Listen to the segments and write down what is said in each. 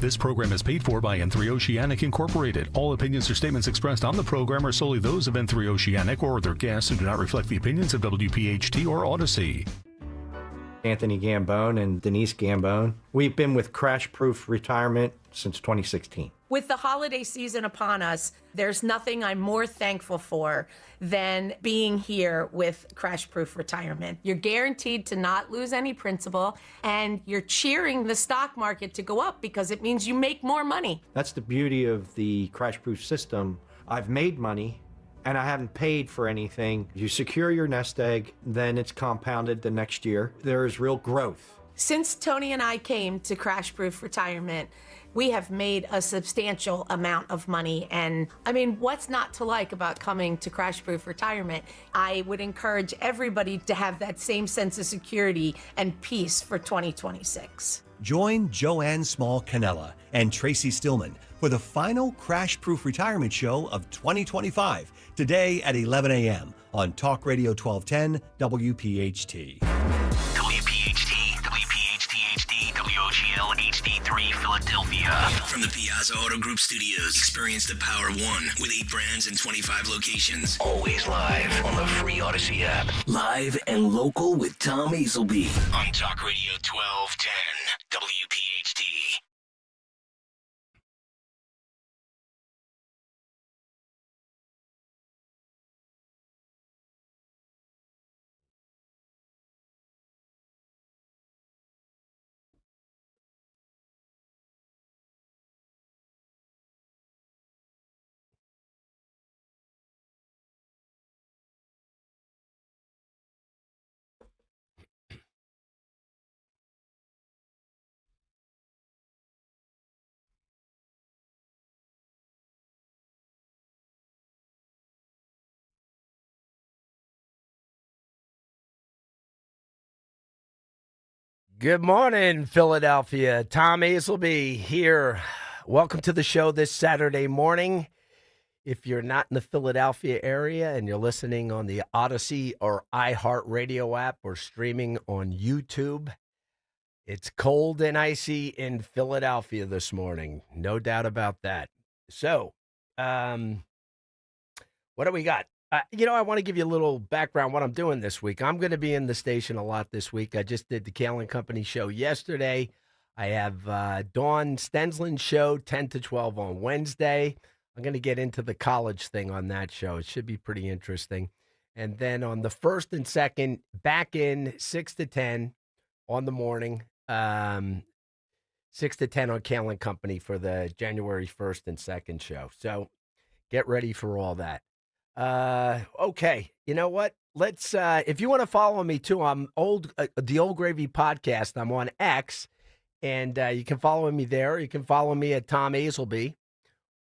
This program is paid for by N3 Oceanic Incorporated. All opinions or statements expressed on the program are solely those of N3 Oceanic or their guests and do not reflect the opinions of WPHT or Odyssey. Anthony Gambone and Denise Gambone. We've been with Crash Proof Retirement since 2016. With the holiday season upon us, there's nothing I'm more thankful for than being here with Crash Proof Retirement. You're guaranteed to not lose any principal, and you're cheering the stock market to go up because it means you make more money. That's the beauty of the Crash Proof system. I've made money, and I haven't paid for anything. You secure your nest egg, then it's compounded the next year. There is real growth. Since Tony and I came to Crash Proof Retirement, we have made a substantial amount of money. And I mean, what's not to like about coming to Crash Proof Retirement? I would encourage everybody to have that same sense of security and peace for 2026. Join Joanne Small-Canella and Tracy Stillman for the final Crash Proof Retirement Show of 2025, today at 11 a.m. on Talk Radio 1210 WPHT. WPHT, WPHT HD, WOGL HD3 Philadelphia. From the Piazza Auto Group Studios, experience the power of one with 8 brands and 25 locations. Always live on the free Odyssey app. Live and local with Tom Azelby on Talk Radio 1210 WPHT. Good morning, Philadelphia. Tom Azelby here. Welcome to the show this Saturday morning. If you're not in the Philadelphia area and you're listening on the Odyssey or iHeartRadio app or streaming on YouTube, it's cold and icy in Philadelphia this morning. No doubt about that. So, what do we got? I want to give you a little background what I'm doing this week. I'm going to be in the station a lot this week. I just did the Kale and Company show yesterday. I have Dawn Stensland's show 10 to 12 on Wednesday. I'm going to get into the college thing on that show. It should be pretty interesting. And then on the first and second, back in 6 to 10 on the morning, 6 to 10 on Kale and Company for the January 1st and 2nd show. So get ready for all that. Okay. You know what? Let's, if you want to follow me too, I'm the Old Gravy Podcast. I'm on X, and you can follow me there. You can follow me at Tom Azelby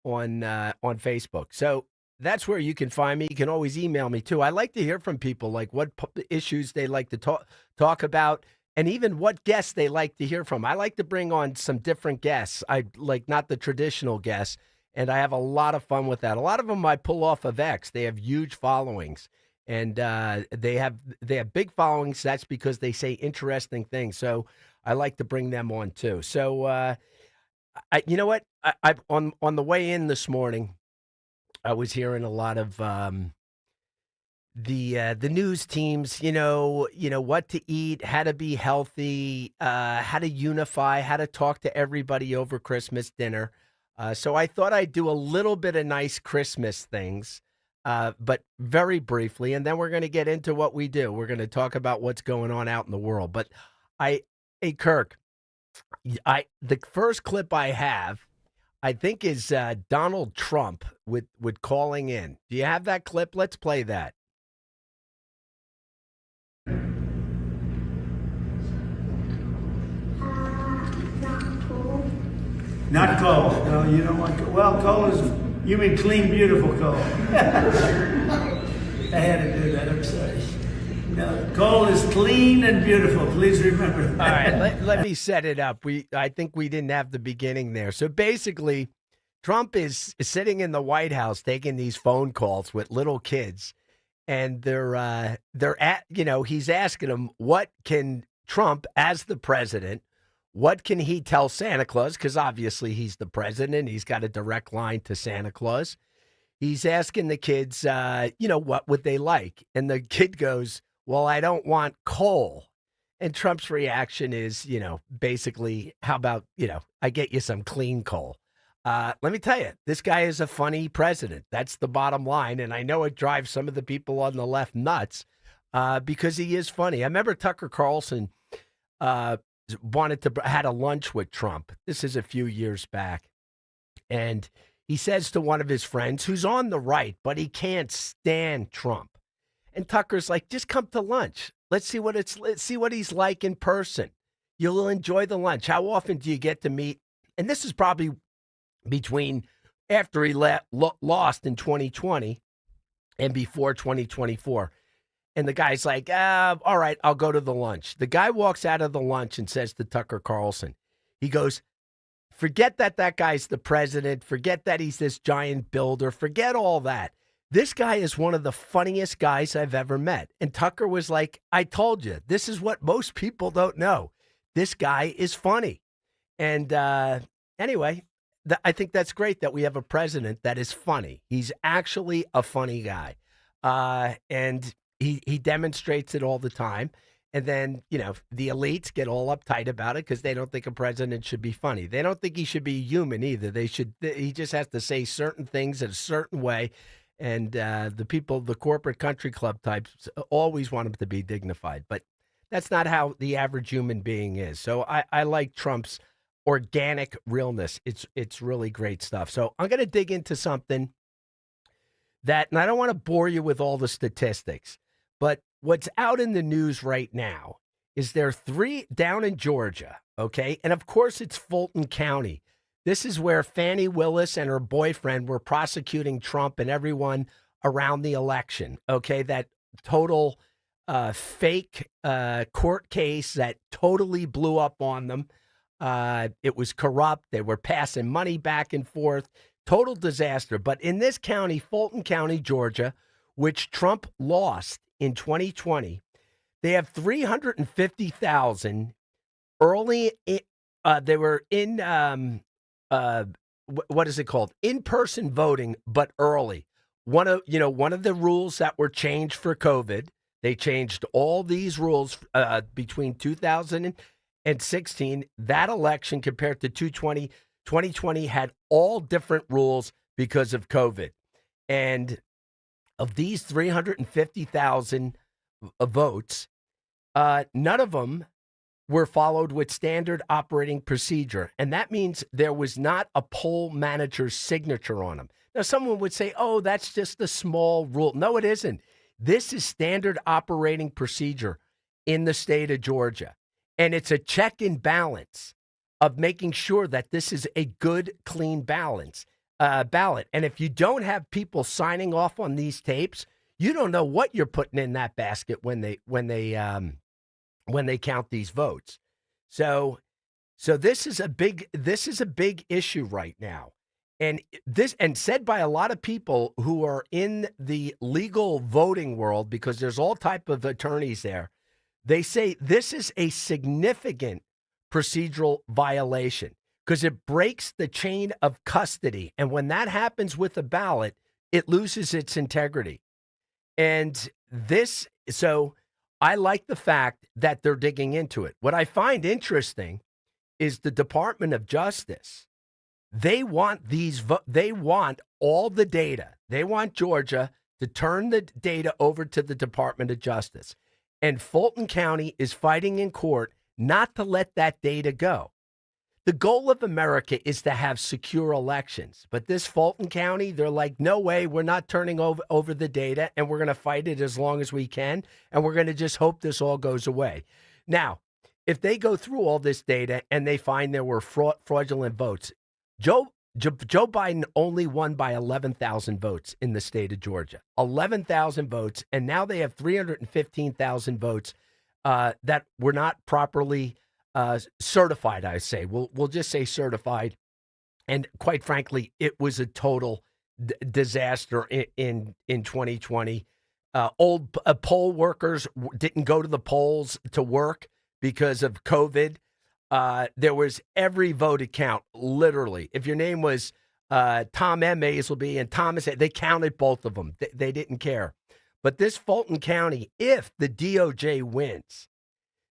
on Facebook. So that's where you can find me. You can always email me too. I like to hear from people, like what issues they like to talk about, and even what guests they like to hear from. I like to bring on some different guests. I like not the traditional guests. And I have a lot of fun with that. A lot of them I pull off of X. They have huge followings, and they have big followings. That's because they say interesting things. So I like to bring them on too. So you know what? I on the way in this morning, I was hearing a lot of the news teams. You know what to eat, how to be healthy, how to unify, how to talk to everybody over Christmas dinner. So I thought I'd do a little bit of nice Christmas things, but very briefly, and then we're going to get into what we do. We're going to talk about what's going on out in the world. But hey, Kirk, the first clip I have, I think, is Donald Trump with calling in. Do you have that clip? Let's play that. Not coal. No, you don't want coal. Well, coal is, you mean clean, beautiful coal. I had to do that, I'm sorry. No, coal is clean and beautiful. Please remember that. All right, let me set it up. I think we didn't have the beginning there. So basically, Trump is sitting in the White House taking these phone calls with little kids, and he's asking them, what can Trump, as the president, what can he tell Santa Claus? Because obviously he's the president. He's got a direct line to Santa Claus. He's asking the kids, what would they like? And the kid goes, well, I don't want coal. And Trump's reaction is, basically, how about, I get you some clean coal. Let me tell you, this guy is a funny president. That's the bottom line. And I know it drives some of the people on the left nuts because he is funny. I remember Tucker Carlson had a lunch with Trump. This is a few years back. And he says to one of his friends who's on the right, but he can't stand Trump. And Tucker's like, just come to lunch. Let's see what he's like in person. You'll enjoy the lunch. How often do you get to meet? And this is probably between after he lost in 2020 and before 2024. And the guy's like, all right, I'll go to the lunch. The guy walks out of the lunch and says to Tucker Carlson, he goes, forget that guy's the president. Forget that he's this giant builder. Forget all that. This guy is one of the funniest guys I've ever met. And Tucker was like, I told you, this is what most people don't know. This guy is funny. And anyway, I think that's great that we have a president that is funny. He's actually a funny guy. And he demonstrates it all the time. And then, the elites get all uptight about it because they don't think a president should be funny. They don't think he should be human either. He just has to say certain things in a certain way. And the people, the corporate country club types, always want him to be dignified. But that's not how the average human being is. So I like Trump's organic realness. It's really great stuff. So I'm going to dig into something and I don't want to bore you with all the statistics, but what's out in the news right now is there are 3 down in Georgia, okay? And of course it's Fulton County. This is where Fannie Willis and her boyfriend were prosecuting Trump and everyone around the election, okay? That total fake court case that totally blew up on them. It was corrupt. They were passing money back and forth. Total disaster. But in this county, Fulton County, Georgia, which Trump lost in 2020, they have 350,000 early. They were in what is it called? In-person voting, but early. One of the rules that were changed for COVID. They changed all these rules between 2016. That election compared to 2020 had all different rules because of COVID. And of these 350,000 votes, none of them were followed with standard operating procedure. And that means there was not a poll manager's signature on them. Now, someone would say, oh, that's just a small rule. No, it isn't. This is standard operating procedure in the state of Georgia. And it's a check and balance of making sure that this is a good, clean ballot. And if you don't have people signing off on these tapes, you don't know what you're putting in that basket when they count these votes. So this is a big issue right now. And said by a lot of people who are in the legal voting world, because there's all type of attorneys there. They say this is a significant procedural violation because it breaks the chain of custody. And when that happens with a ballot, it loses its integrity. And so I like the fact that they're digging into it. What I find interesting is the Department of Justice. They want they want all the data. They want Georgia to turn the data over to the Department of Justice. And Fulton County is fighting in court not to let that data go. The goal of America is to have secure elections. But this Fulton County, they're like, no way, we're not turning over the data, and we're going to fight it as long as we can, and we're going to just hope this all goes away. Now, if they go through all this data and they find there were fraudulent votes, Joe Biden only won by 11,000 votes in the state of Georgia. 11,000 votes, and now they have 315,000 votes that were not properly certified, I say. We'll just say certified. And quite frankly, it was a total disaster in 2020. Poll workers didn't go to the polls to work because of COVID. there was every voted count, literally. If your name was Tom M. Azelby and Thomas, they counted both of them. They didn't care. But this Fulton County, if the DOJ wins,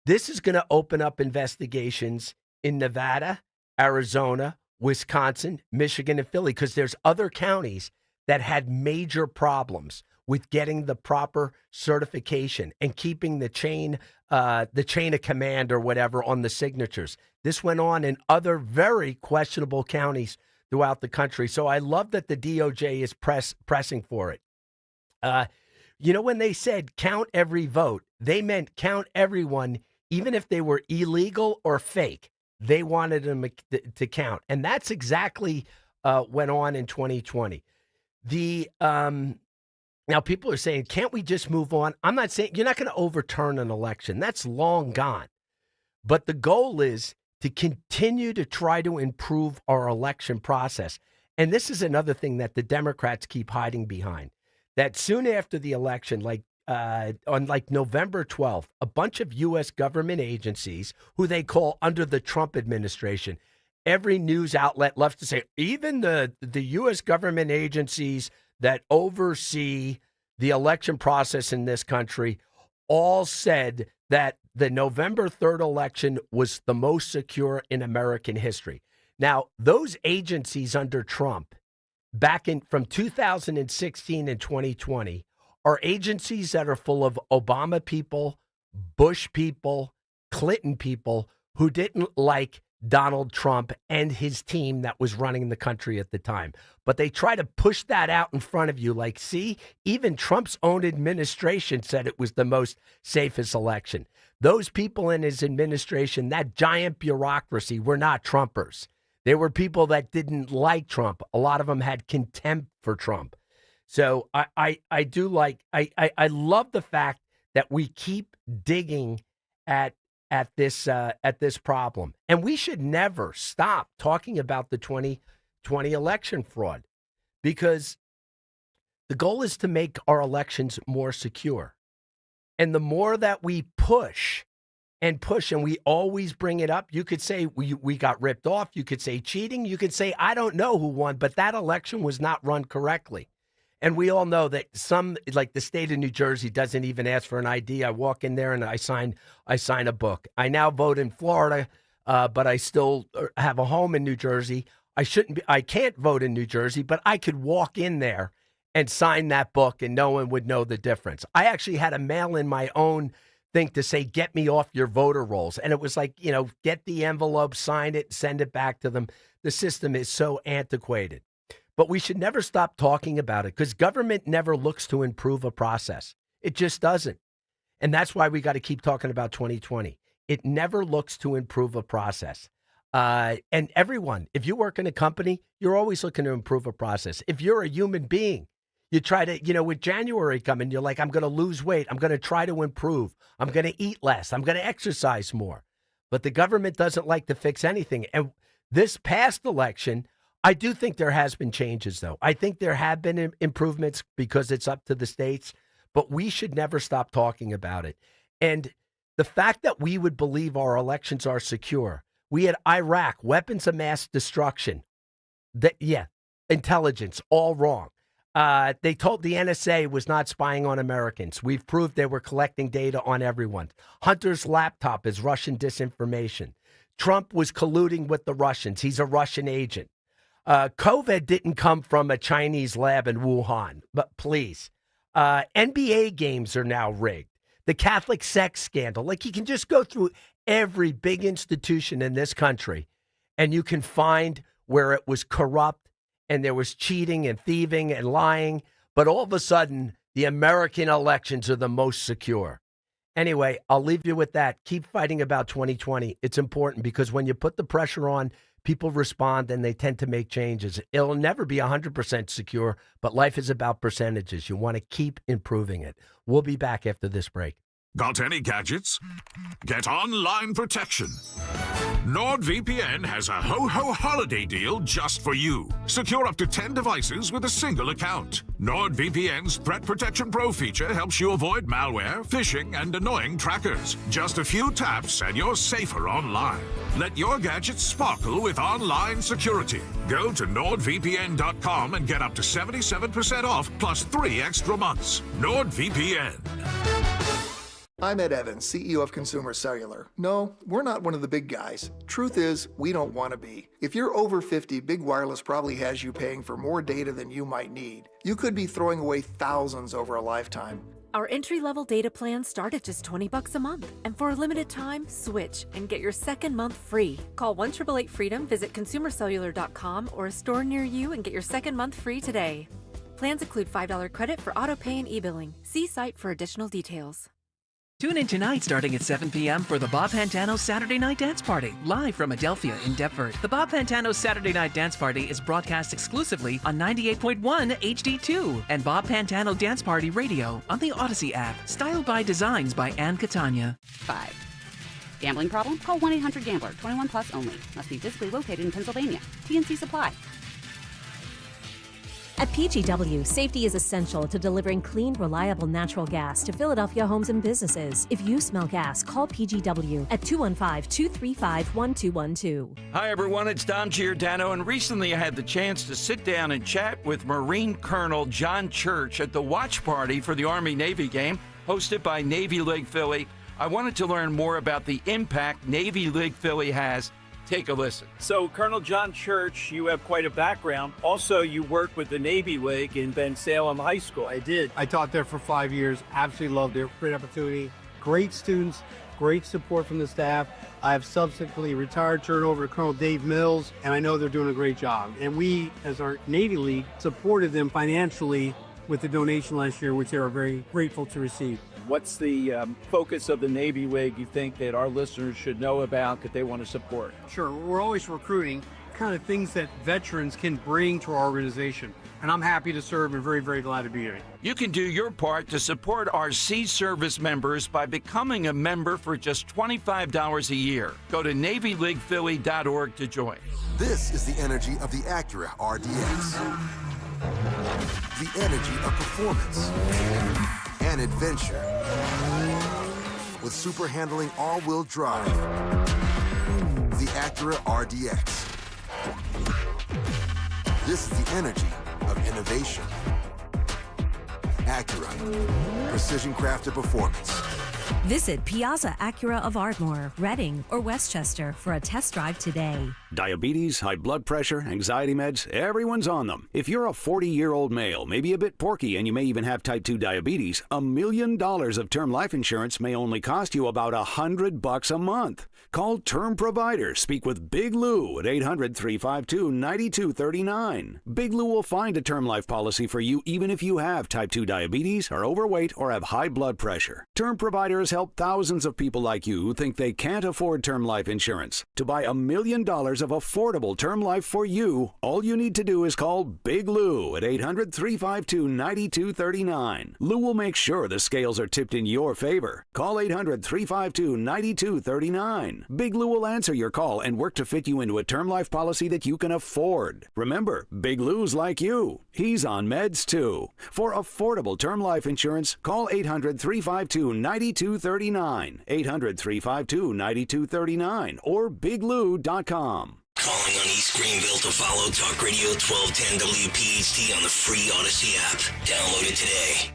this is going to open up investigations in Nevada, Arizona, Wisconsin, Michigan, and Philly, because there's other counties that had major problems with getting the proper certification and keeping the chain of command or whatever on the signatures. This went on in other very questionable counties throughout the country. So I love that the DOJ is pressing for it. When they said count every vote, they meant count everyone, even if they were illegal or fake. They wanted them to count. And that's exactly went on in 2020. Now, people are saying, can't we just move on? I'm not saying you're not going to overturn an election. That's long gone. But the goal is to continue to try to improve our election process. And this is another thing that the Democrats keep hiding behind, that soon after the election, on November 12th, a bunch of U.S. government agencies who they call under the Trump administration, every news outlet loves to say, even the U.S. government agencies that oversee the election process in this country all said that the November 3rd election was the most secure in American history. Now, those agencies under Trump from 2016 and 2020 are agencies that are full of Obama people, Bush people, Clinton people who didn't like Donald Trump and his team that was running the country at the time. But they try to push that out in front of you like, see, even Trump's own administration said it was the most safest election. Those people in his administration, that giant bureaucracy, were not Trumpers. They were people that didn't like Trump. A lot of them had contempt for Trump. So I love the fact that we keep digging at this problem. And we should never stop talking about the 2020 election fraud, because the goal is to make our elections more secure. And the more that we push, and we always bring it up, you could say we got ripped off. You could say cheating. You could say, I don't know who won, but that election was not run correctly. And we all know that like the state of New Jersey doesn't even ask for an ID. I walk in there and I sign a book. I now vote in Florida, but I still have a home in New Jersey. I can't vote in New Jersey, but I could walk in there and sign that book and no one would know the difference. I actually had to mail in my own thing to say, get me off your voter rolls. And it was like, get the envelope, sign it, send it back to them. The system is so antiquated. But we should never stop talking about it, because government never looks to improve a process. It just doesn't. And that's why we got to keep talking about 2020. It never looks to improve a process. And everyone, if you work in a company, you're always looking to improve a process. If you're a human being, you try to, with January coming, you're like, I'm going to lose weight. I'm going to try to improve. I'm going to eat less. I'm going to exercise more. But the government doesn't like to fix anything. And this past election, I do think there has been changes, though. I think there have been improvements because it's up to the states, but we should never stop talking about it. And the fact that we would believe our elections are secure. We had Iraq, weapons of mass destruction. Intelligence, all wrong. They told the NSA was not spying on Americans. We've proved they were collecting data on everyone. Hunter's laptop is Russian disinformation. Trump was colluding with the Russians. He's a Russian agent. COVID didn't come from a Chinese lab in Wuhan, but please. NBA games are now rigged. The Catholic sex scandal. Like, you can just go through every big institution in this country and you can find where it was corrupt and there was cheating and thieving and lying. But all of a sudden, the American elections are the most secure. Anyway, I'll leave you with that. Keep fighting about 2020. It's important because when you put the pressure on, people respond and they tend to make changes. It'll never be 100% secure, but life is about percentages. You want to keep improving it. We'll be back after this break. Got any gadgets? Get online protection. NordVPN has a ho-ho holiday deal just for you. Secure up to 10 devices with a single account. NordVPN's Threat Protection Pro feature helps you avoid malware, phishing, and annoying trackers. Just a few taps and you're safer online. Let your gadgets sparkle with online security. Go to NordVPN.com and get up to 77% off plus 3 extra months. NordVPN. I'm Ed Evans, CEO of Consumer Cellular. No, we're not one of the big guys. Truth is, we don't want to be. If you're over 50, Big Wireless probably has you paying for more data than you might need. You could be throwing away thousands over a lifetime. Our entry-level data plans start at just $20 a month. And for a limited time, switch and get your second month free. Call 1-888-FREEDOM, visit consumercellular.com or a store near you and get your second month free today. Plans include $5 credit for auto pay and e-billing. See site for additional details. Tune in tonight starting at 7 p.m. for the Bob Pantano Saturday Night Dance Party, live from Adelphia in Deptford. The Bob Pantano Saturday Night Dance Party is broadcast exclusively on 98.1 HD2 and Bob Pantano Dance Party Radio on the Odyssey app, styled by Designs by Ann Catania. 5. Gambling problem? Call 1-800-GAMBLER. 21 plus only. Must be physically located in Pennsylvania. TNC Supply. At PGW, safety is essential to delivering clean, reliable natural gas to Philadelphia homes and businesses. If you smell gas, call PGW at 215-235-1212. Hi, everyone. It's Don Giordano, and recently I had the chance to sit down and chat with Marine Colonel John Church at the watch party for the Army-Navy game hosted by Navy League Philly. I wanted to learn more about the impact Navy League Philly has. Take a listen. So, Colonel John Church, you have quite a background. Also, you worked with the Navy League in Ben Salem High School. I did. I taught there for 5 years. Absolutely loved it. Great opportunity. Great students. Great support from the staff. I have subsequently retired, turned over to Colonel Dave Mills, and I know they're doing a great job. And we, as our Navy League, supported them financially with the donation last year, which they are very grateful to receive. What's the focus of the Navy League you think that our listeners should know about that they want to support? Sure. We're always recruiting kind of things that veterans can bring to our organization. And I'm happy to serve and very, very glad to be here. You can do your part to support our Sea Service members by becoming a member for just $25 a year. Go to NavyLeaguePhilly.org to join. This is the energy of the Acura RDX. The energy of performance and adventure. With super handling all-wheel drive. The Acura RDX. This is the energy of innovation. Acura. Precision crafted performance. Visit Piazza Acura of Ardmore, Reading, or Westchester for a test drive today. Diabetes, high blood pressure, anxiety meds, everyone's on them. If you're a 40-year-old male, maybe a bit porky, and you may even have type 2 diabetes, $1 million of term life insurance may only cost you about $100 a month. Call Term Provider. Speak with Big Lou at 800-352-9239. Big Lou will find a term life policy for you even if you have type 2 diabetes, are overweight, or have high blood pressure. Term Provider has helped thousands of people like you who think they can't afford term life insurance. To buy $1 million of affordable term life for you, all you need to do is call Big Lou at 800-352-9239. Lou will make sure the scales are tipped in your favor. Call 800-352-9239. Big Lou will answer your call and work to fit you into a term life policy that you can afford. Remember, Big Lou's like you. He's on meds too. For affordable term life insurance, call 800-352-9239. 800-352-9239 or biglou.com. Calling on East Greenville to follow Talk Radio 1210 WPHT on the free Odyssey app. Download it today.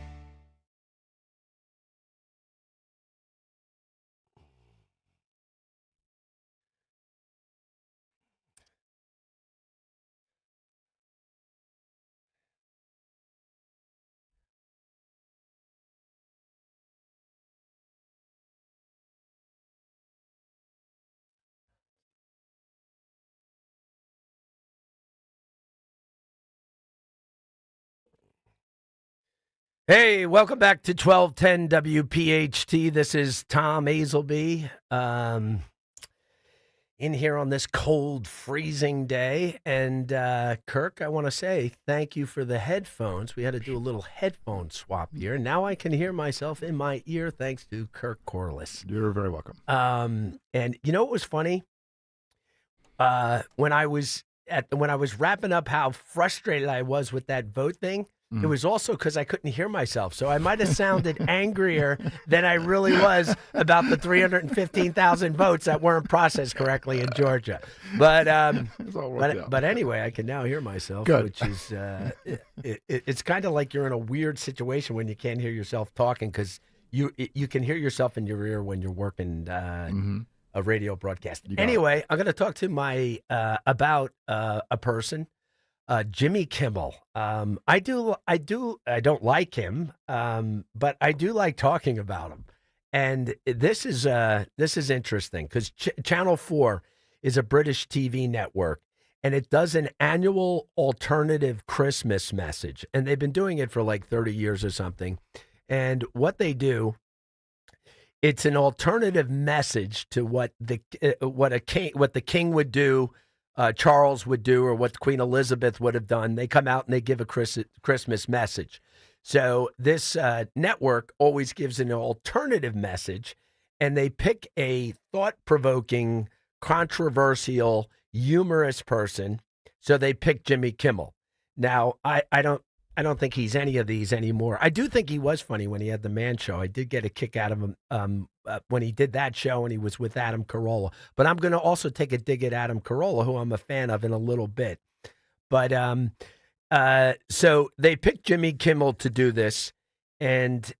Hey, welcome back to 1210 WPHT. This is Tom Azelby. in here on this cold, freezing day. And Kirk, I want to say thank you for the headphones. We had to do a little headphone swap here. Now I can hear myself in my ear thanks to Kirk Corliss. You're very welcome. And you know what was funny? When I was wrapping up how frustrated I was with that vote thing, it was also because I couldn't hear myself. So I might have sounded angrier than I really was about the 315,000 votes that weren't processed correctly in Georgia. But anyway, I can now hear myself, Good. which is it's kind of like you're in a weird situation when you can't hear yourself talking because you can hear yourself in your ear when you're working a radio broadcast. Anyway, I'm going to talk to my about a person. Jimmy Kimmel. I don't like him, but I do like talking about him. And this is interesting because Channel 4 is a British TV network, and it does an annual alternative Christmas message, and they've been doing it for like 30 years or something. And what they do, it's an alternative message to what the king would do. Charles would do, or what Queen Elizabeth would have done. They come out and they give a Christmas message. So this network always gives an alternative message, and they pick a thought-provoking, controversial, humorous person. So they pick Jimmy Kimmel. Now, I don't think he's any of these anymore. I do think he was funny when he had the Man Show. I did get a kick out of him when he did that show and he was with Adam Carolla. But I'm going to also take a dig at Adam Carolla, who I'm a fan of in a little bit. But so they picked Jimmy Kimmel to do this, and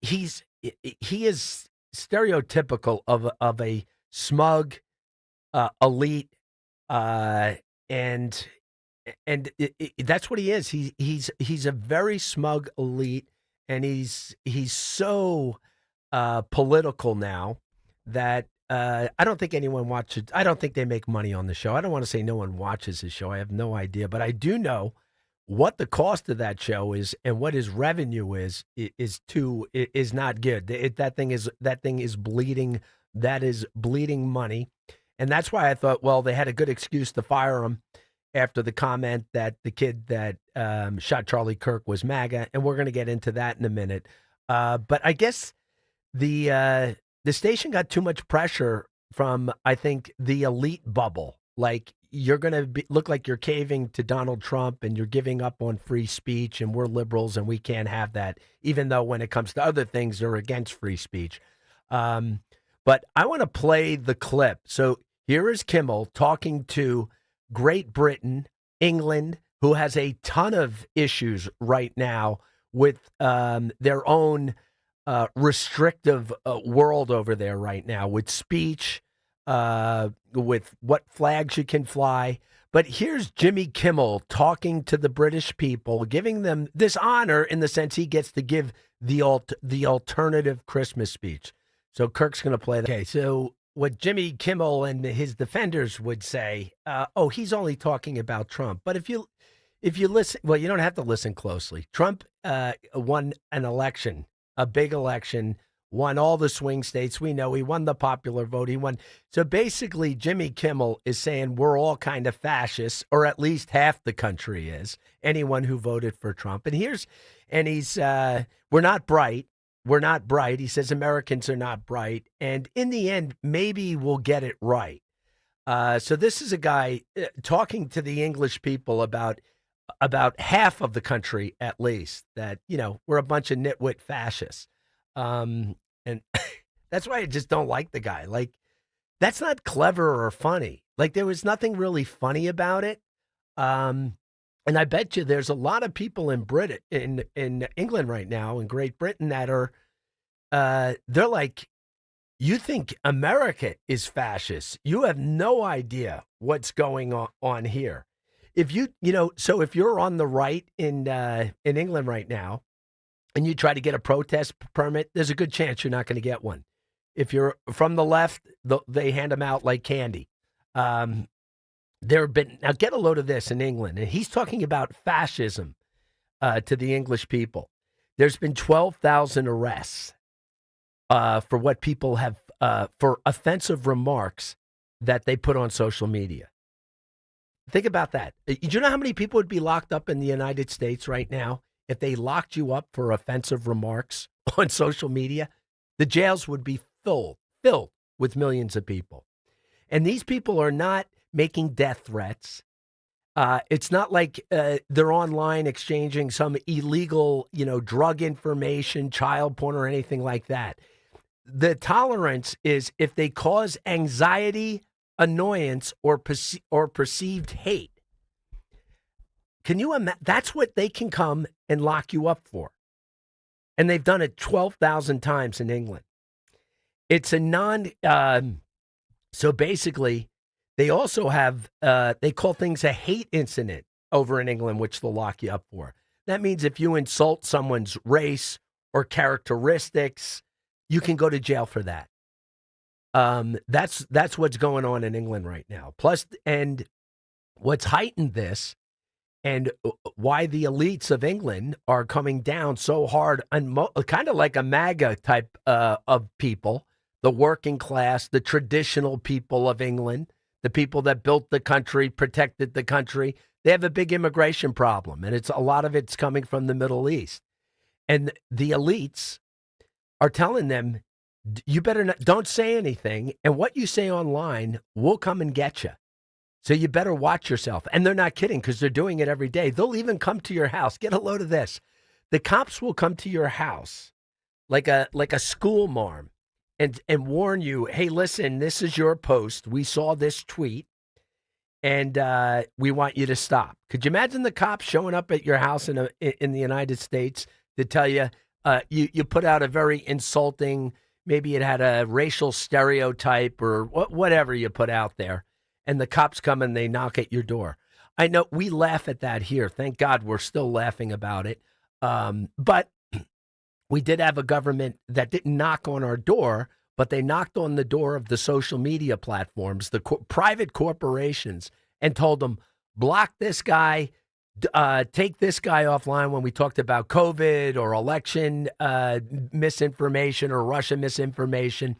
he is stereotypical of a smug elite, and that's what he is. He's a very smug elite, and he's so political now that I don't think anyone watches. I don't think they make money on the show. I don't want to say no one watches his show. I have no idea, but I do know what the cost of that show is and what his revenue is not good. That thing is bleeding. That is bleeding money, and that's why I thought, well, they had a good excuse to fire him after the comment that the kid that shot Charlie Kirk was MAGA, and we're going to get into that in a minute. But I guess the station got too much pressure from, I think, the elite bubble. Like, you're going to look like you're caving to Donald Trump and you're giving up on free speech, and we're liberals and we can't have that, even though when it comes to other things, they're against free speech. But I want to play the clip. So here is Kimmel talking to Great Britain, England, who has a ton of issues right now with their own restrictive world over there right now, with speech, with what flags you can fly. But here's Jimmy Kimmel talking to the British people, giving them this honor in the sense he gets to give the alternative Christmas speech. So Kirk's going to play that. Okay, so what Jimmy Kimmel and his defenders would say, he's only talking about Trump. But if you listen, well, you don't have to listen closely. Trump won an election, a big election, won all the swing states. We know he won the popular vote. He won. So basically, Jimmy Kimmel is saying we're all kind of fascists, or at least half the country is, anyone who voted for Trump. And he's we're not bright. We're not bright. He says Americans are not bright. And in the end, maybe we'll get it right. So this is a guy talking to the English people about half of the country, at least, that, we're a bunch of nitwit fascists. And that's why I just don't like the guy. Like, that's not clever or funny. Like, there was nothing really funny about it. And I bet you there's a lot of people in in England right now, in Great Britain, that are, they're like, you think America is fascist. You have no idea what's going on here. If so if you're on the right in England right now, and you try to get a protest permit, there's a good chance you're not going to get one. If you're from the left, they hand them out like candy. Now get a load of this in England, and he's talking about fascism to the English people. There's been 12,000 arrests for what people have for offensive remarks that they put on social media. Think about that. Do you know how many people would be locked up in the United States right now if they locked you up for offensive remarks on social media? The jails would be filled with millions of people. And these people are not making death threats. It's not like they're online exchanging some illegal, drug information, child porn, or anything like that. The tolerance is if they cause anxiety, annoyance, or perceived hate. Can you imagine? That's what they can come and lock you up for. And they've done it 12,000 times in England. It's a so basically, they also have, they call things a hate incident over in England, which they'll lock you up for. That means if you insult someone's race or characteristics, you can go to jail for that. That's what's going on in England right now. Plus, and what's heightened this and why the elites of England are coming down so hard on kind of like a MAGA type of people, the working class, the traditional people of England, the people that built the country, protected the country. They have a big immigration problem, and a lot of it's coming from the Middle East. And the elites are telling them, you better not, don't say anything, and what you say online, we'll come and get you. So you better watch yourself. And they're not kidding, because they're doing it every day. They'll even come to your house. Get a load of this. The cops will come to your house like a school marm and warn you, hey, listen, this is your post. We saw this tweet, and we want you to stop. Could you imagine the cops showing up at your house in the United States to tell you, you put out a very insulting, maybe it had a racial stereotype or whatever you put out there, and the cops come and they knock at your door. I know we laugh at that here. Thank God we're still laughing about it. But we did have a government that didn't knock on our door, but they knocked on the door of the social media platforms, the private corporations, and told them, block this guy, take this guy offline when we talked about COVID or election misinformation or Russia misinformation.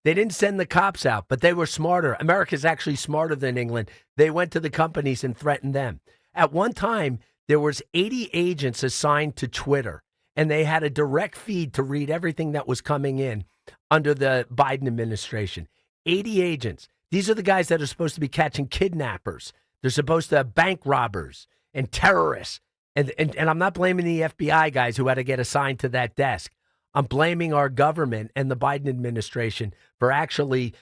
They didn't send the cops out, but they were smarter. America's actually smarter than England. They went to the companies and threatened them. At one time, there was 80 agents assigned to Twitter, and they had a direct feed to read everything that was coming in under the Biden administration. 80 agents. These are the guys that are supposed to be catching kidnappers. They're supposed to have bank robbers and terrorists. And I'm not blaming the FBI guys who had to get assigned to that desk. I'm blaming our government and the Biden administration for actually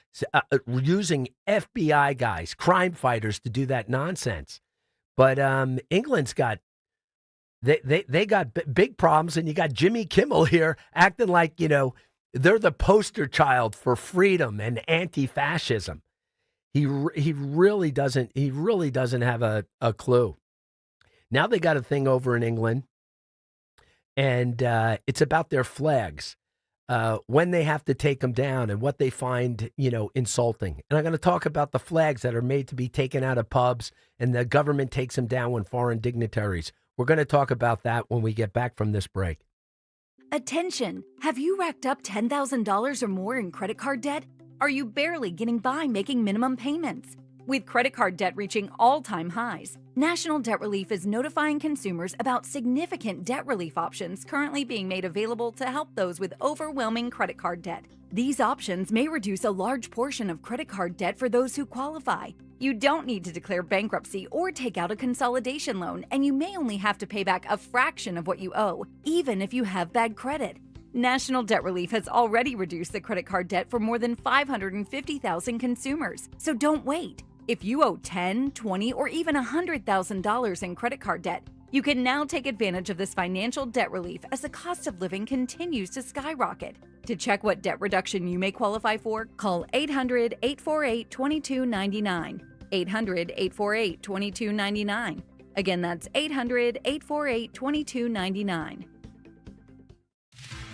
using FBI guys, crime fighters, to do that nonsense. But England's got they got big problems, and you got Jimmy Kimmel here acting like they're the poster child for freedom and anti-fascism. He really doesn't have a clue. Now they got a thing over in England, and it's about their flags, when they have to take them down and what they find, insulting. And I'm going to talk about the flags that are made to be taken out of pubs, and the government takes them down when foreign dignitaries. We're going to talk about that when we get back from this break. Attention! Have you racked up $10,000 or more in credit card debt? Are you barely getting by making minimum payments? With credit card debt reaching all-time highs, National Debt Relief is notifying consumers about significant debt relief options currently being made available to help those with overwhelming credit card debt. These options may reduce a large portion of credit card debt for those who qualify. You don't need to declare bankruptcy or take out a consolidation loan, and you may only have to pay back a fraction of what you owe, even if you have bad credit. National Debt Relief has already reduced the credit card debt for more than 550,000 consumers, so don't wait. If you owe $10,000, $20,000, or even $100,000 in credit card debt, you can now take advantage of this financial debt relief as the cost of living continues to skyrocket. To check what debt reduction you may qualify for, call 800-848-2299. 800-848-2299. Again, that's 800-848-2299.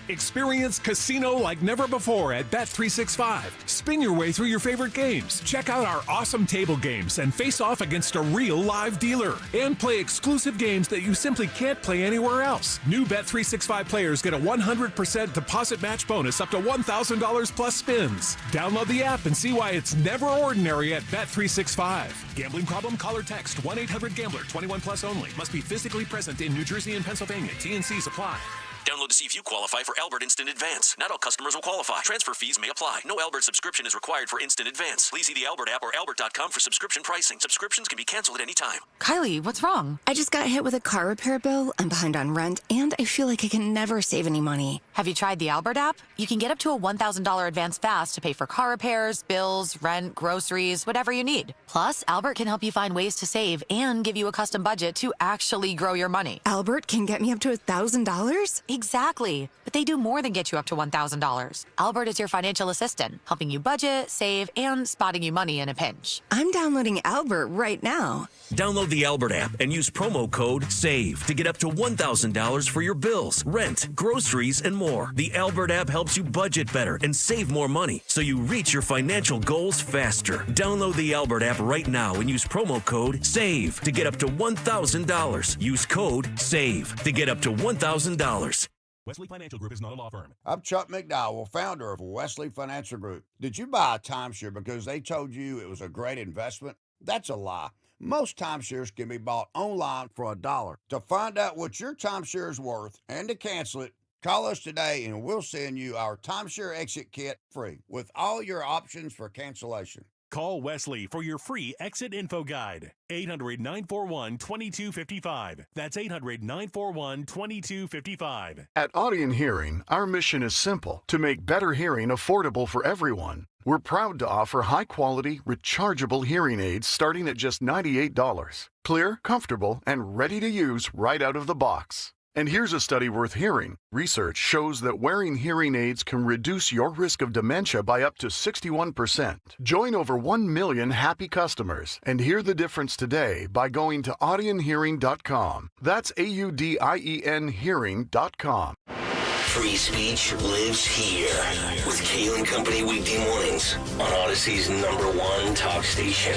Experience casino like never before at Bet365. Spin your way through your favorite games. Check out our awesome table games and face off against a real live dealer. And play exclusive games that you simply can't play anywhere else. New Bet365 players get a 100% deposit match bonus up to $1,000 plus spins. Download the app and see why it's never ordinary at Bet365. Gambling problem? Call or text 1-800-GAMBLER. 21 plus only. Must be physically present in New Jersey and Pennsylvania. T&Cs apply. Download to see if you qualify for Albert Instant Advance. Not all customers will qualify. Transfer fees may apply. No Albert subscription is required for Instant Advance. Please see the Albert app or albert.com for subscription pricing. Subscriptions can be canceled at any time. Kylie, what's wrong? I just got hit with a car repair bill. I'm behind on rent, and I feel like I can never save any money. Have you tried the Albert app? You can get up to a $1,000 advance fast to pay for car repairs, bills, rent, groceries, whatever you need. Plus, Albert can help you find ways to save and give you a custom budget to actually grow your money. Albert can get me up to $1,000? Exactly. But they do more than get you up to $1,000. Albert is your financial assistant, helping you budget, save, and spotting you money in a pinch. I'm downloading Albert right now. Download the Albert app and use promo code SAVE to get up to $1,000 for your bills, rent, groceries, and more. The Albert app helps you budget better and save more money so you reach your financial goals faster. Download the Albert app right now and use promo code SAVE to get up to $1,000. Use code SAVE to get up to $1,000. Wesley Financial Group is not a law firm. I'm Chuck McDowell, founder of Wesley Financial Group. Did you buy a timeshare because they told you it was a great investment? That's a lie. Most timeshares can be bought online for $1. To find out what your timeshare is worth and to cancel it, call us today and we'll send you our timeshare exit kit free with all your options for cancellation. Call Wesley for your free exit info guide. 800-941-2255. That's 800-941-2255. At Audion Hearing, our mission is simple: to make better hearing affordable for everyone. We're proud to offer high-quality, rechargeable hearing aids starting at just $98. Clear, comfortable, and ready to use right out of the box. And here's a study worth hearing. Research shows that wearing hearing aids can reduce your risk of dementia by up to 61%. Join over 1 million happy customers and hear the difference today by going to audionhearing.com. That's AUDIEN hearing.com. Free speech lives here with Kale and Company weekday mornings on Odyssey's #1 talk station,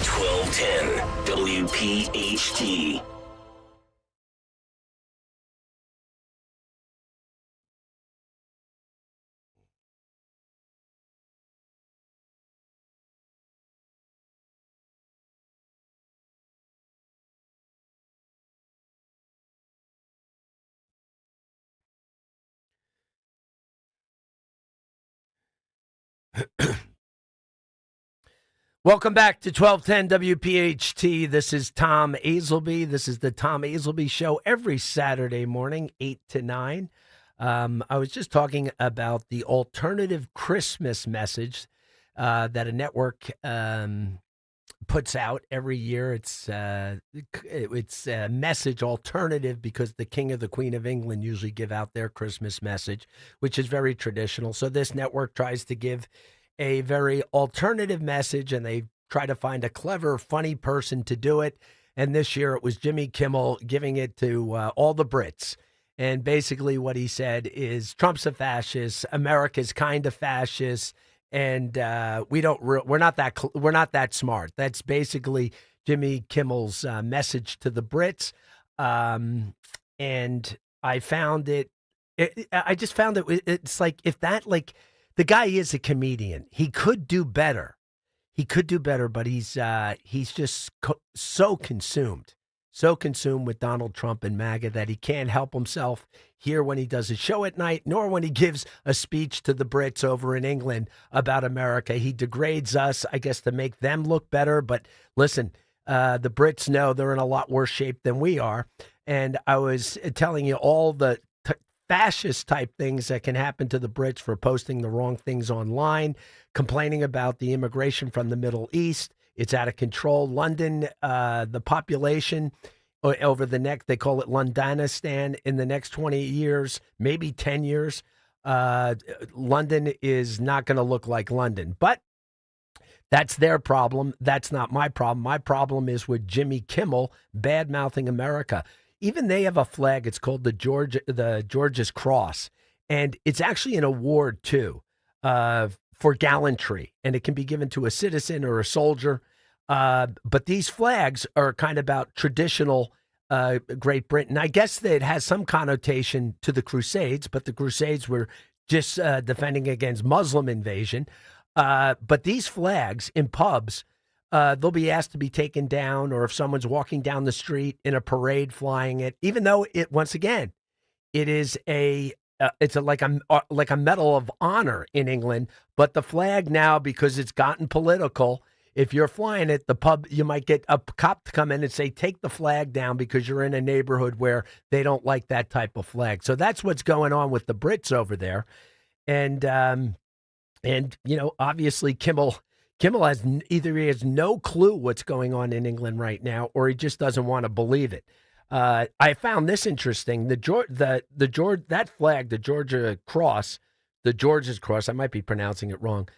1210 WPHT. Welcome back to 1210 WPHT. This is Tom Azelby. This is the Tom Azelby Show every Saturday morning, 8 to 9. I was just talking about the alternative Christmas message that a network puts out every year. It's a message alternative because the King of the Queen of England usually give out their Christmas message, which is very traditional. So this network tries to give a very alternative message, and they try to find a clever, funny person to do it. And this year it was Jimmy Kimmel giving it to all the Brits. And basically what he said is Trump's a fascist, America's kind of fascist, and we're not that smart. That's basically Jimmy Kimmel's message to the Brits. And I found it's like, if that, like, the guy is a comedian. He could do better. But he's just so consumed with Donald Trump and MAGA that he can't help himself here when he does a show at night, nor when he gives a speech to the Brits over in England about America. He degrades us, I guess, to make them look better. But listen, the Brits know they're in a lot worse shape than we are. And I was telling you all the fascist type things that can happen to the Brits for posting the wrong things online, complaining about the immigration from the Middle East. It's out of control. London, the population over the next, they call it Londonistan, in the next 20 years, maybe 10 years, London is not going to look like London. But that's their problem. That's not my problem. My problem is with Jimmy Kimmel bad-mouthing America. Even they have a flag. It's called the George's Cross. And it's actually an award, too, for gallantry. And it can be given to a citizen or a soldier. But these flags are kind of about traditional Great Britain. I guess that it has some connotation to the Crusades, but the Crusades were just defending against Muslim invasion. But these flags in pubs, they'll be asked to be taken down, or if someone's walking down the street in a parade flying it, even though it, once again, it is like a medal of honor in England. But the flag now, because it's gotten political, if you're flying it, the pub, you might get a cop to come in and say, take the flag down because you're in a neighborhood where they don't like that type of flag. So that's what's going on with the Brits over there. And obviously Kimmel has either he has no clue what's going on in England right now, or he just doesn't want to believe it. I found this interesting. That flag, the Georgia cross, the George's cross, I might be pronouncing it wrong.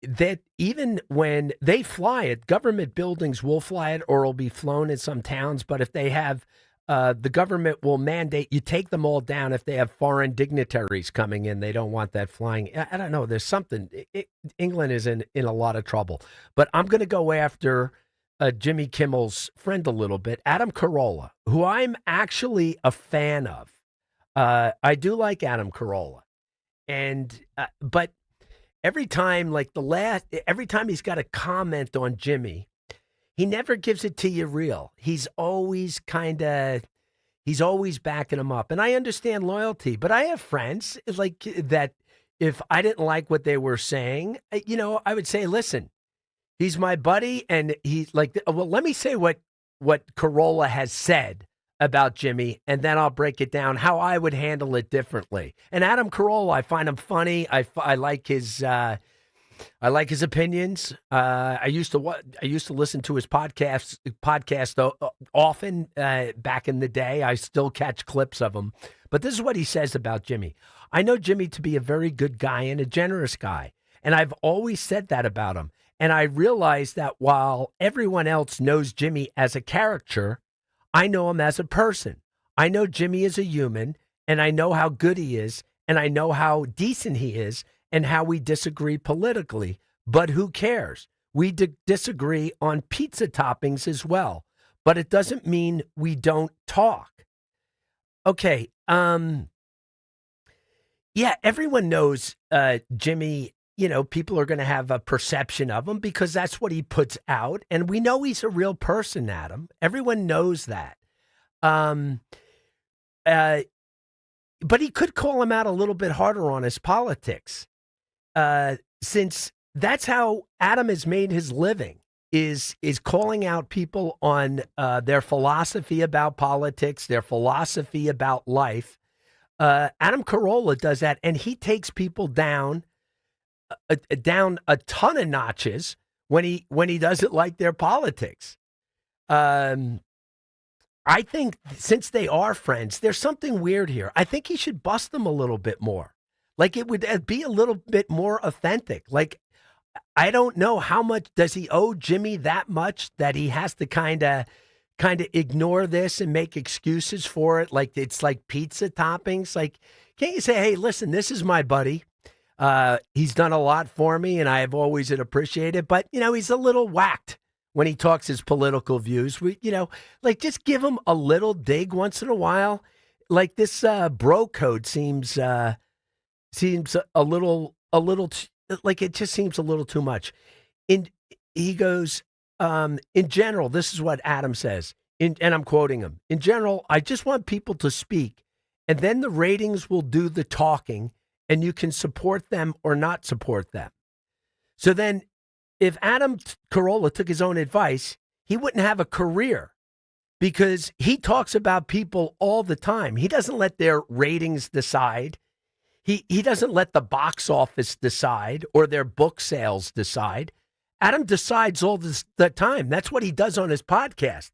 That even when they fly it, government buildings will fly it, or it'll be flown in some towns. But if they have, the government will mandate you take them all down. If they have foreign dignitaries coming in, they don't want that flying. I don't know. There's something. England is in a lot of trouble. But I'm going to go after Jimmy Kimmel's friend a little bit, Adam Carolla, who I'm actually a fan of. I do like Adam Carolla, but every time, every time he's got a comment on Jimmy, he never gives it to you real. He's always backing him up. And I understand loyalty, but I have friends like that. If I didn't like what they were saying, I would say, listen, he's my buddy. And he's like, well, let me say what Carolla has said about Jimmy, and then I'll break it down how I would handle it differently. And Adam Carolla, I find him funny. I like his opinions. I used to listen to his podcast often back in the day. I still catch clips of him. But this is what he says about Jimmy. I know Jimmy to be a very good guy and a generous guy, and I've always said that about him. And I realize that while everyone else knows Jimmy as a character, I know him as a person. I know Jimmy is a human, and I know how good he is, and I know how decent he is, and how we disagree politically. But who cares? We disagree on pizza toppings as well. But it doesn't mean we don't talk. Okay. Yeah, everyone knows Jimmy. People are going to have a perception of him because that's what he puts out. And we know he's a real person, Adam. Everyone knows that. But he could call him out a little bit harder on his politics, since that's how Adam has made his living, is calling out people on their philosophy about politics, their philosophy about life. Adam Carolla does that, and he takes people down a ton of notches when he doesn't like their politics. I think since they are friends, there's something weird here. I think he should bust them a little bit more. Like, it would be a little bit more authentic. Like, I don't know how much does he owe Jimmy that much that he has to kind of ignore this and make excuses for it. Like, it's like pizza toppings. Like, can't you say, hey, listen, this is my buddy. He's done a lot for me, and I have always appreciated. But he's a little whacked when he talks his political views. Just give him a little dig once in a while. Like, this bro code seems a little like it just seems a little too much. He goes, in general, this is what Adam says, and I'm quoting him. In general, I just want people to speak, and then the ratings will do the talking, and you can support them or not support them. So then, if Adam Carolla took his own advice, he wouldn't have a career, because he talks about people all the time. He doesn't let their ratings decide. He doesn't let the box office decide or their book sales decide. Adam decides all the time. That's what he does on his podcast.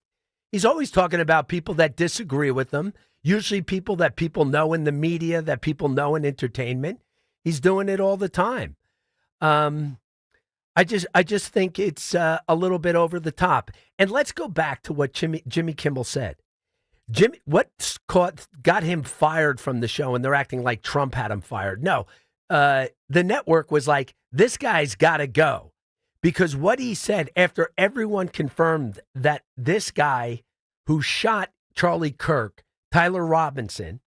He's always talking about people that disagree with him, usually people that people know in the media, that people know in entertainment. He's doing it all the time. I just think it's a little bit over the top. And let's go back to what Jimmy Kimmel said. Jimmy, got him fired from the show, and they're acting like Trump had him fired. No, the network was like, this guy's got to go. Because what he said after everyone confirmed that this guy who shot Charlie Kirk, Tyler Robinson,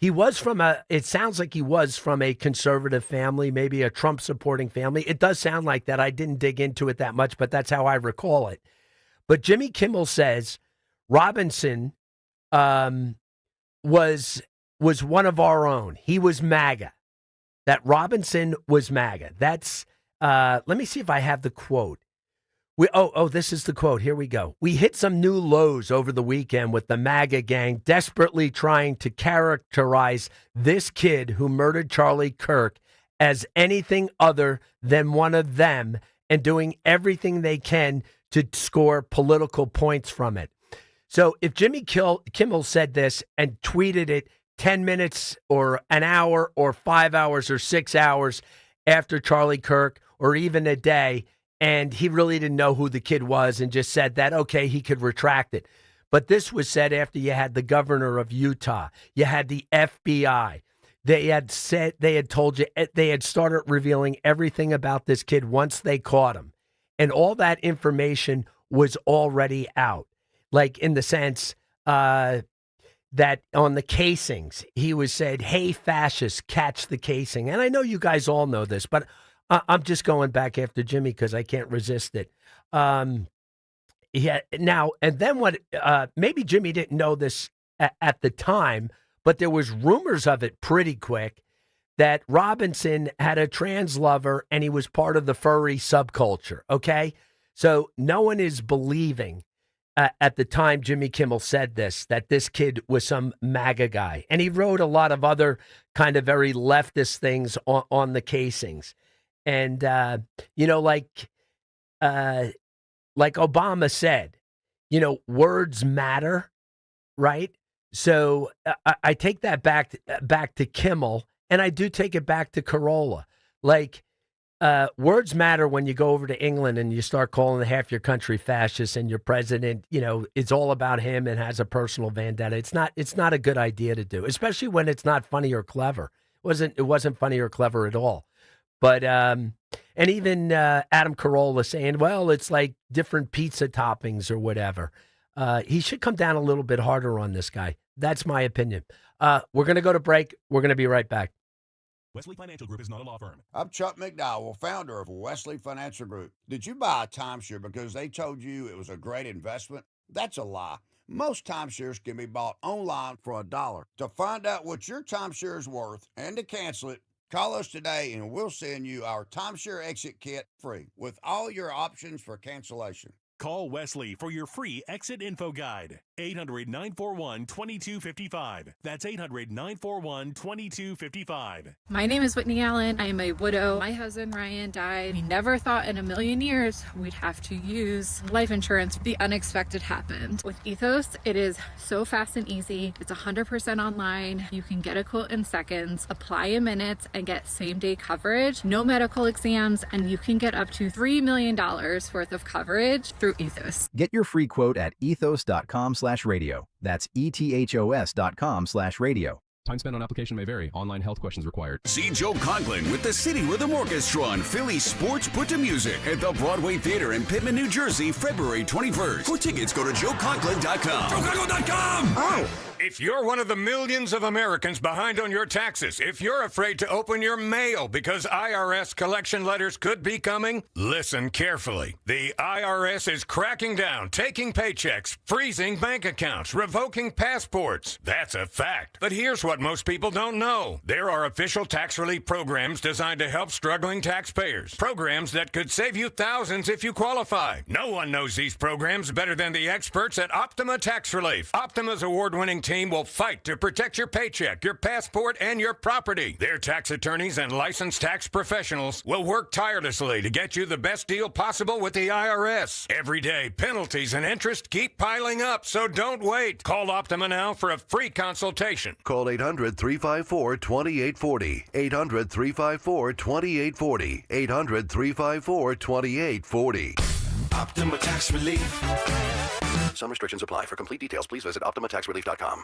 it sounds like he was from a conservative family, maybe a Trump supporting family. It does sound like that. I didn't dig into it that much, but that's how I recall it. But Jimmy Kimmel says Robinson was one of our own. He was MAGA. That Robinson was MAGA. That's let me see if I have the quote. This is the quote. Here we go. We hit some new lows over the weekend with the MAGA gang desperately trying to characterize this kid who murdered Charlie Kirk as anything other than one of them and doing everything they can to score political points from it. So if Jimmy Kimmel said this and tweeted it 10 minutes or an hour or 5 hours or 6 hours after Charlie Kirk or even a day, and he really didn't know who the kid was and just said that, okay, he could retract it. But this was said after you had the governor of Utah. You had the FBI. They had told you, they had started revealing everything about this kid once they caught him. And all that information was already out. Like in the sense that on the casings, he was said, hey, fascists, catch the casing. And I know you guys all know this, but I'm just going back after Jimmy because I can't resist it. Now, and then what, maybe Jimmy didn't know this at the time, but there was rumors of it pretty quick that Robinson had a trans lover and he was part of the furry subculture, okay? So no one is believing at the time Jimmy Kimmel said this, that this kid was some MAGA guy. And he wrote a lot of other kind of very leftist things on the casings. And, like Obama said, words matter, right? So I take that back to Kimmel, and I do take it back to Carolla. Like, words matter when you go over to England and you start calling half your country fascist, and your president, it's all about him and has a personal vendetta. It's not a good idea to do, especially when it's not funny or clever. It wasn't funny or clever at all. But and even Adam Carolla saying, well, it's like different pizza toppings or whatever. He should come down a little bit harder on this guy. That's my opinion. We're going to go to break. We're going to be right back. Wesley Financial Group is not a law firm. I'm Chuck McDowell, founder of Wesley Financial Group. Did you buy a timeshare because they told you it was a great investment? That's a lie. Most timeshares can be bought online for $1. To find out what your timeshare is worth and to cancel it, call us today and we'll send you our timeshare exit kit free with all your options for cancellation. Call Wesley for your free exit info guide. 800-941-2255. That's 800-941-2255. My name is Whitney Allen. I am a widow. My husband, Ryan, died. We never thought in a million years we'd have to use life insurance. The unexpected happened. With Ethos, it is so fast and easy. It's 100% online. You can get a quote in seconds, apply in minutes, and get same-day coverage. No medical exams, and you can get up to $3 million worth of coverage through Ethos. Get your free quote at ethos.com/radio. That's ethos.com/radio. Time spent on application may vary. Online health questions required. See Joe Conklin with the City Rhythm Orchestra on Philly Sports Put to Music at the Broadway Theater in Pittman, New Jersey, February 21st. For tickets, go to joeconklin.com. joeconklin.com! Oh! If you're one of the millions of Americans behind on your taxes, if you're afraid to open your mail because IRS collection letters could be coming, listen carefully. The IRS is cracking down, taking paychecks, freezing bank accounts, revoking passports. That's a fact. But here's what most people don't know. There are official tax relief programs designed to help struggling taxpayers. Programs that could save you thousands if you qualify. No one knows these programs better than the experts at Optima Tax Relief. Optima's award-winning team will fight to protect your paycheck, your passport, and your property. Their tax attorneys and licensed tax professionals will work tirelessly to get you the best deal possible with the IRS. Every day, penalties and interest keep piling up, so don't wait. Call Optima now for a free consultation. Call 800-354-2840. 800-354-2840. 800-354-2840. Optima Tax Relief. Some restrictions apply. For complete details, please visit OptimaTaxRelief.com.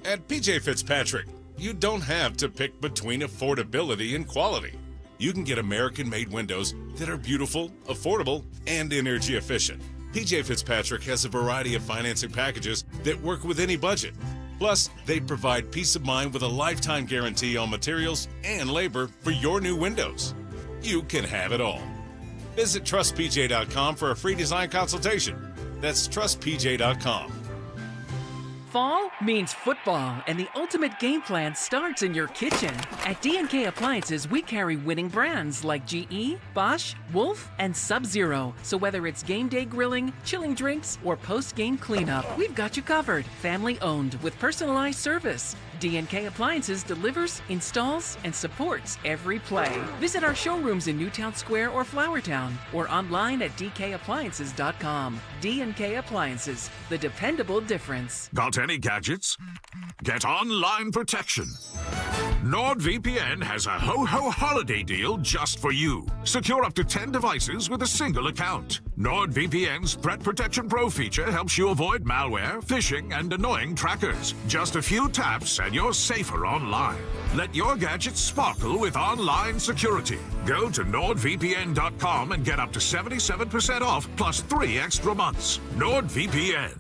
At PJ Fitzpatrick, you don't have to pick between affordability and quality. You can get American-made windows that are beautiful, affordable, and energy efficient. PJ Fitzpatrick has a variety of financing packages that work with any budget. Plus, they provide peace of mind with a lifetime guarantee on materials and labor for your new windows. You can have it all. Visit TrustPJ.com for a free design consultation. That's TrustPJ.com. Fall means football, and the ultimate game plan starts in your kitchen. At D&K Appliances, we carry winning brands like GE, Bosch, Wolf, and Sub-Zero. So whether it's game day grilling, chilling drinks, or post-game cleanup, we've got you covered. Family owned with personalized service. D&K Appliances delivers, installs, and supports every play. Visit our showrooms in Newtown Square or Flowertown, or online at dkappliances.com. D&K Appliances, the dependable difference. Got any gadgets? Get online protection. NordVPN has a ho-ho holiday deal just for you. Secure up to 10 devices with a single account. NordVPN's Threat Protection Pro feature helps you avoid malware, phishing, and annoying trackers. Just a few taps and you're safer online. Let your gadgets sparkle with online security. Go to NordVPN.com and get up to 77% off plus 3 extra months. NordVPN.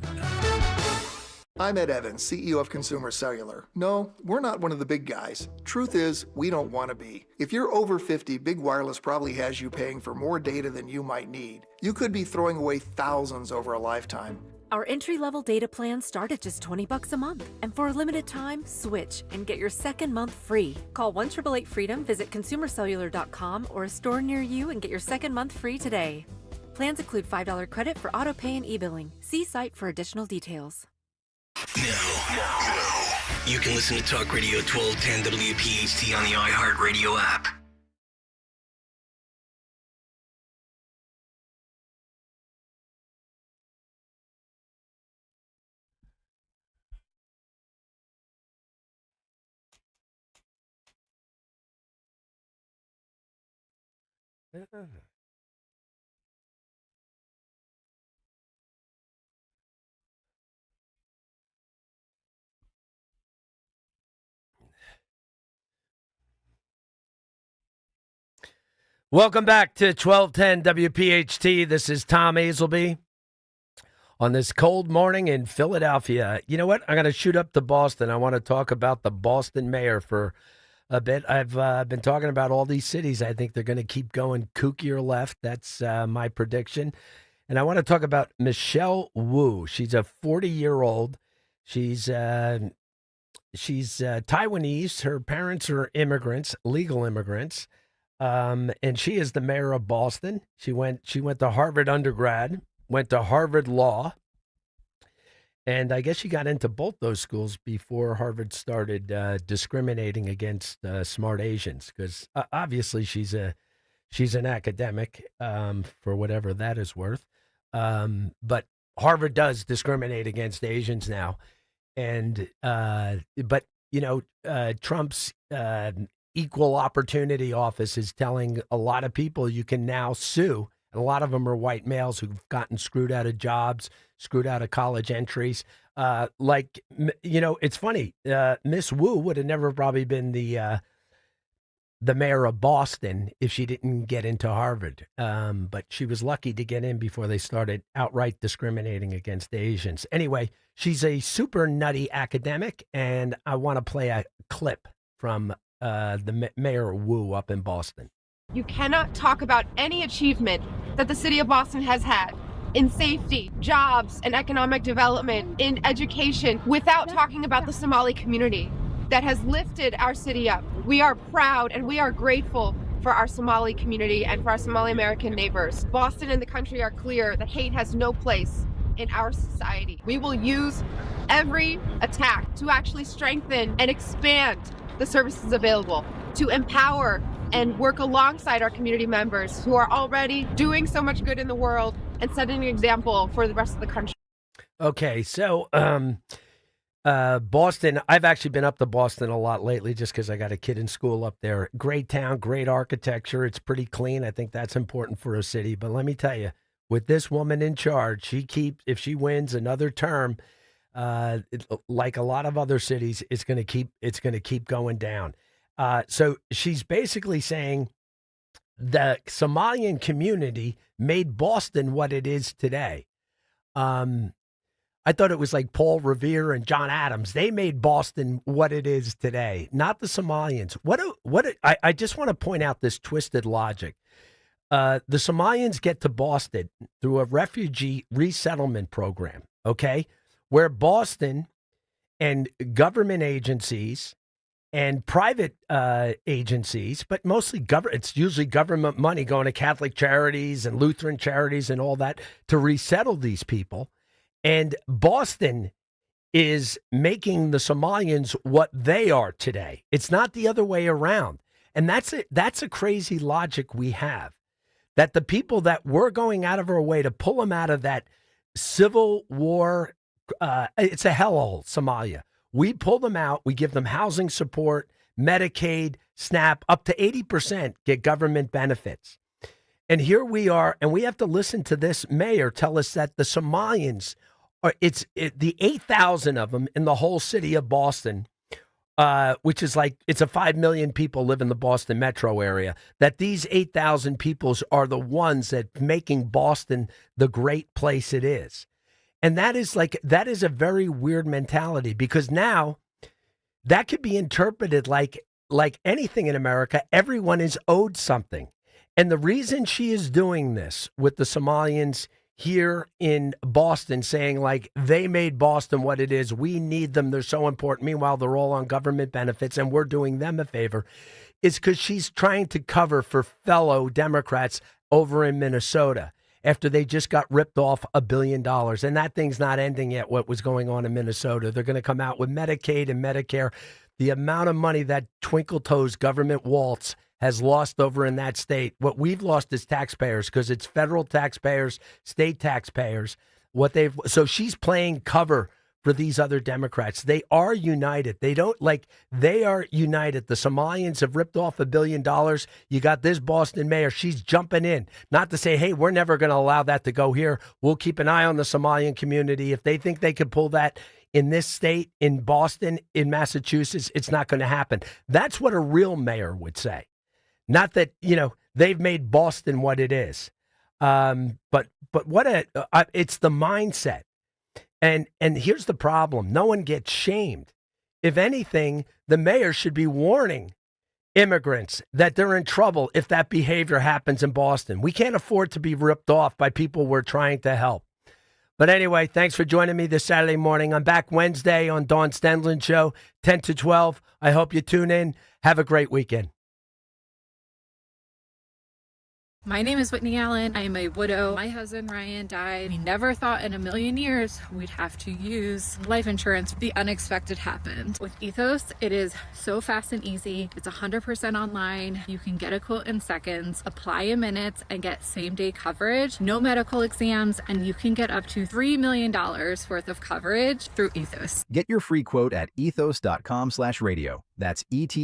I'm Ed Evans, CEO of Consumer Cellular. No, we're not one of the big guys. Truth is, we don't want to be. If you're over 50, Big Wireless probably has you paying for more data than you might need. You could be throwing away thousands over a lifetime. Our entry-level data plans start at just $20 a month. And for a limited time, switch and get your second month free. Call 1-888-FREEDOM, visit consumercellular.com or a store near you and get your second month free today. Plans include $5 credit for auto pay and e-billing. See site for additional details. Now, you can listen to Talk Radio 1210 WPHT on the iHeartRadio app. Welcome back to 1210 WPHT. This is Tom Azelby on this cold morning in Philadelphia. You know what? I'm going to shoot up to Boston. I want to talk about the Boston mayor for a bit. I've been talking about all these cities. I think they're going to keep going kookier left. That's my prediction. And I want to talk about Michelle Wu. She's a 40-year-old. She's Taiwanese. Her parents are immigrants, legal immigrants. And she is the mayor of Boston. She went to Harvard undergrad, went to Harvard Law, and I guess she got into both those schools before Harvard started discriminating against smart Asians. Because obviously she's an academic for whatever that is worth. But Harvard does discriminate against Asians now, and but you know Trump's Equal Opportunity Office is telling a lot of people you can now sue. And a lot of them are white males who've gotten screwed out of jobs, screwed out of college entries. It's funny. Miss Wu would have never probably been the mayor of Boston if she didn't get into Harvard. But she was lucky to get in before they started outright discriminating against Asians. Anyway, she's a super nutty academic, and I want to play a clip from the Mayor Wu up in Boston. You cannot talk about any achievement that the city of Boston has had in safety, jobs, and economic development, in education, without talking about the Somali community that has lifted our city up. We are proud and we are grateful for our Somali community and for our Somali American neighbors. Boston and the country are clear that hate has no place in our society. We will use every attack to actually strengthen and expand the services available, to empower and work alongside our community members who are already doing so much good in the world and setting an example for the rest of the country. Okay, so Boston, I've actually been up to Boston a lot lately just because I got a kid in school up there. Great town, great architecture. It's pretty clean. I think that's important for a city. But let me tell you, with this woman in charge, if she wins another term, like a lot of other cities, it's going to keep going down. So she's basically saying the Somalian community made Boston what it is today. I thought it was like Paul Revere and John Adams. They made Boston what it is today, not the Somalians. I just want to point out this twisted logic. The Somalians get to Boston through a refugee resettlement program, okay, where Boston and government agencies and private agencies, but mostly it's usually government money going to Catholic charities and Lutheran charities and all that to resettle these people. And Boston is making the Somalians what they are today. It's not the other way around. And that's a crazy logic we have, that the people that we're going out of our way to pull them out of that civil war, it's a hellhole, Somalia. We pull them out. We give them housing support, Medicaid, SNAP, up to 80% get government benefits. And here we are, and we have to listen to this mayor tell us that the Somalians the 8,000 of them in the whole city of Boston, which is like, it's a 5 million people live in the Boston metro area, that these 8,000 people are the ones that making Boston the great place it is. And that is a very weird mentality, because now that could be interpreted like anything in America. Everyone is owed something. And the reason she is doing this with the Somalians here in Boston, saying like they made Boston what it is, we need them, they're so important, meanwhile they're all on government benefits and we're doing them a favor, is because she's trying to cover for fellow Democrats over in Minnesota after they just got ripped off $1 billion. And that thing's not ending yet, what was going on in Minnesota. They're going to come out with Medicaid and Medicare. The amount of money that Twinkle Toes government waltz has lost over in that state. What we've lost is taxpayers, because it's federal taxpayers, state taxpayers. So she's playing cover for these other Democrats. They are united. They are united. The Somalians have ripped off $1 billion. You got this Boston mayor. She's jumping in, not to say, hey, we're never going to allow that to go here. We'll keep an eye on the Somalian community. If they think they could pull that in this state, in Boston, in Massachusetts, it's not going to happen. That's what a real mayor would say. Not that, they've made Boston what it is. But it's the mindset. And here's the problem. No one gets shamed. If anything, the mayor should be warning immigrants that they're in trouble if that behavior happens in Boston. We can't afford to be ripped off by people we're trying to help. But anyway, thanks for joining me this Saturday morning. I'm back Wednesday on Dawn Stendland Show, 10 to 12. I hope you tune in. Have a great weekend. My name is Whitney Allen. I am a widow. My husband, Ryan, died. We never thought in a million years we'd have to use life insurance. The unexpected happened. With Ethos, it is so fast and easy. It's 100% online. You can get a quote in seconds, apply in minutes, and get same-day coverage. No medical exams, and you can get up to $3 million worth of coverage through Ethos. Get your free quote at ethos.com/radio. That's